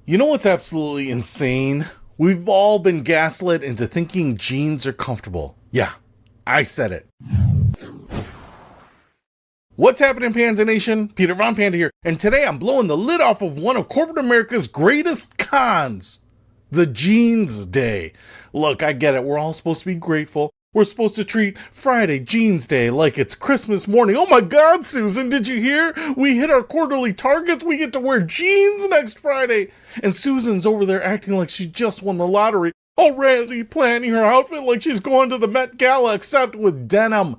You know what's absolutely insane? We've all been gaslit into thinking jeans are comfortable. Yeah, I said it. What's happening, Panda Nation? Peter Von Panda here, and today I'm blowing the lid off of one of corporate America's greatest cons, the Jeans Day. Look, I get it. We're all supposed to be grateful. We're supposed to treat Friday, Jeans Day, like it's Christmas morning. Oh my God, Susan, did you hear? We hit our quarterly targets. We get to wear jeans next Friday. And Susan's over there acting like she just won the lottery, already planning her outfit like she's going to the Met Gala, except with denim.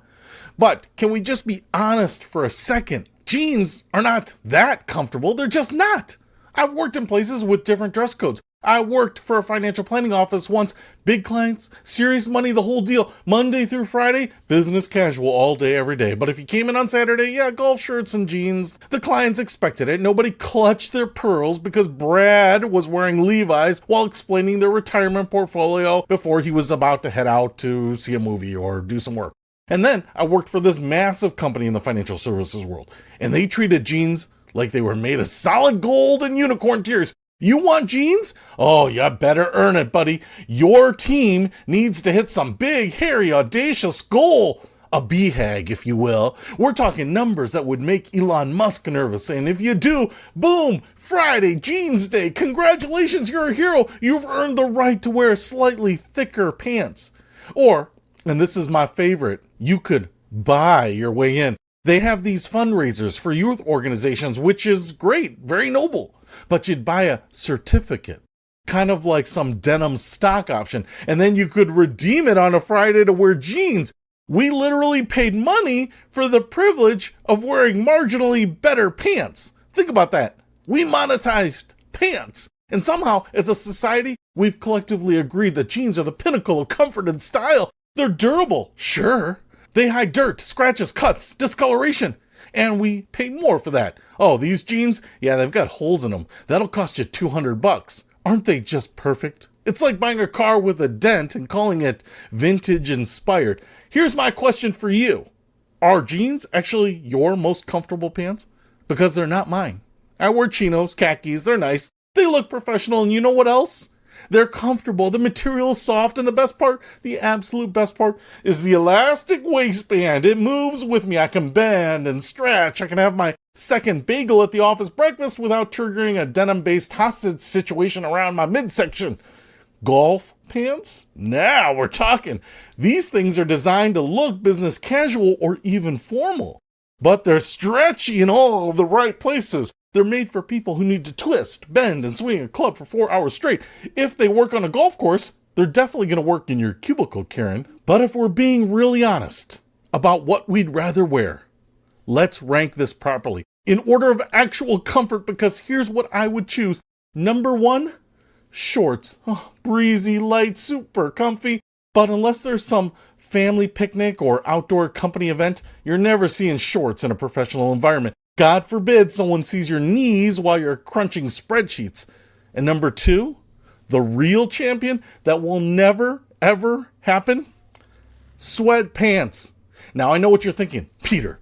But can we just be honest for a second? Jeans are not that comfortable. They're just not. I've worked in places with different dress codes. I worked for a financial planning office once. Big clients, serious money, the whole deal. Monday through Friday, business casual all day, every day. But if you came in on Saturday, yeah, golf shirts and jeans. The clients expected it. Nobody clutched their pearls because Brad was wearing Levi's while explaining their retirement portfolio before he was about to head out to see a movie or do some work. And then I worked for this massive company in the financial services world, and they treated jeans like they were made of solid gold and unicorn tears. You want jeans? Oh, you better earn it, buddy. Your team needs to hit some big, hairy, audacious goal. A BHAG, if you will. We're talking numbers that would make Elon Musk nervous. And if you do, boom, Friday, Jeans Day. Congratulations, you're a hero. You've earned the right to wear slightly thicker pants. Or, and this is my favorite, you could buy your way in. They have these fundraisers for youth organizations, which is great, very noble. But you'd buy a certificate, kind of like some denim stock option, and then you could redeem it on a Friday to wear jeans. We literally paid money for the privilege of wearing marginally better pants. Think about that. We monetized pants. And somehow, as a society, we've collectively agreed that jeans are the pinnacle of comfort and style. They're durable, sure. They hide dirt, scratches, cuts, discoloration. And we pay more for that. Oh, these jeans? Yeah, they've got holes in them. That'll cost you $200. Aren't they just perfect? It's like buying a car with a dent and calling it vintage inspired. Here's my question for you. Are jeans actually your most comfortable pants? Because they're not mine. I wear chinos, khakis, they're nice. They look professional, and you know what else? They're comfortable, the material is soft, and the best part, the absolute best part, is the elastic waistband. It moves with me. I can bend and stretch. I can have my second bagel at the office breakfast without triggering a denim-based hostage situation around my midsection. Golf pants? Now we're talking. These things are designed to look business casual or even formal, but they're stretchy in all the right places. They're made for people who need to twist, bend, and swing a club for 4 hours straight. If they work on a golf course, they're definitely going to work in your cubicle, Karen. But if we're being really honest about what we'd rather wear, let's rank this properly in order of actual comfort, because here's what I would choose. Number 1, shorts. Oh, breezy, light, super comfy. But unless there's some family picnic or outdoor company event, you're never seeing shorts in a professional environment. God forbid someone sees your knees while you're crunching spreadsheets. And number 2, the real champion that will never, ever happen, sweatpants. Now, I know what you're thinking. Peter,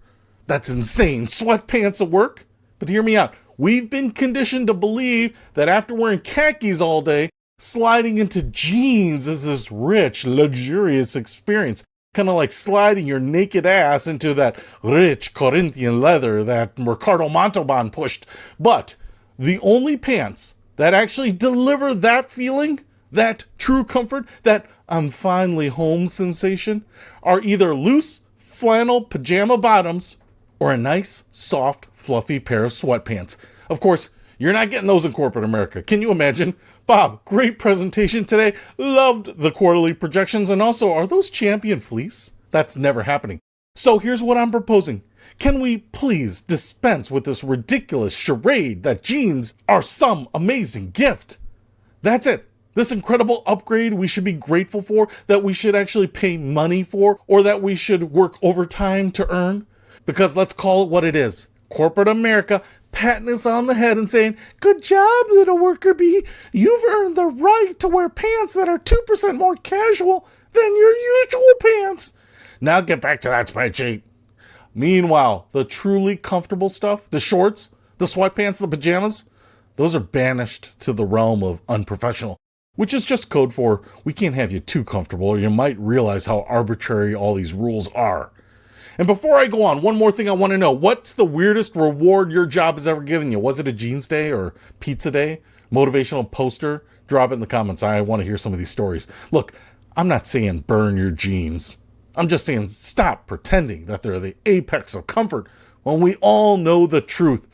that's insane. Sweatpants at work? But hear me out. We've been conditioned to believe that after wearing khakis all day, sliding into jeans is this rich, luxurious experience. Kind of like sliding your naked ass into that rich Corinthian leather that Ricardo Montalban pushed. But the only pants that actually deliver that feeling, that true comfort, that I'm finally home sensation, are either loose flannel pajama bottoms or a nice, soft, fluffy pair of sweatpants. Of course, you're not getting those in corporate America. Can you imagine? Bob, great presentation today. Loved the quarterly projections. And also, are those champion fleece? That's never happening. So here's what I'm proposing. Can we please dispense with this ridiculous charade that jeans are some amazing gift? That's it. This incredible upgrade we should be grateful for, that we should actually pay money for, or that we should work overtime to earn. Because let's call it what it is. Corporate America patting us on the head and saying, good job, little worker bee. You've earned the right to wear pants that are 2% more casual than your usual pants. Now get back to that spreadsheet. Meanwhile, the truly comfortable stuff, the shorts, the sweatpants, the pajamas, those are banished to the realm of unprofessional, which is just code for we can't have you too comfortable or you might realize how arbitrary all these rules are. And before I go on, one more thing I want to know. What's the weirdest reward your job has ever given you? Was it a jeans day or pizza day? Motivational poster? Drop it in the comments. I want to hear some of these stories. Look, I'm not saying burn your jeans. I'm just saying stop pretending that they're the apex of comfort when we all know the truth.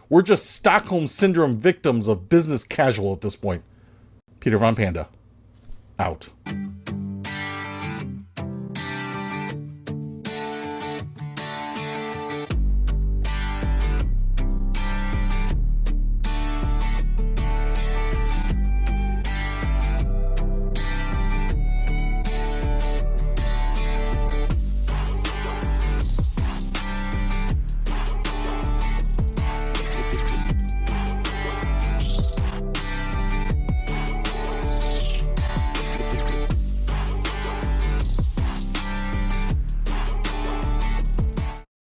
We're just Stockholm Syndrome victims of business casual at this point. Peter Von Panda, out.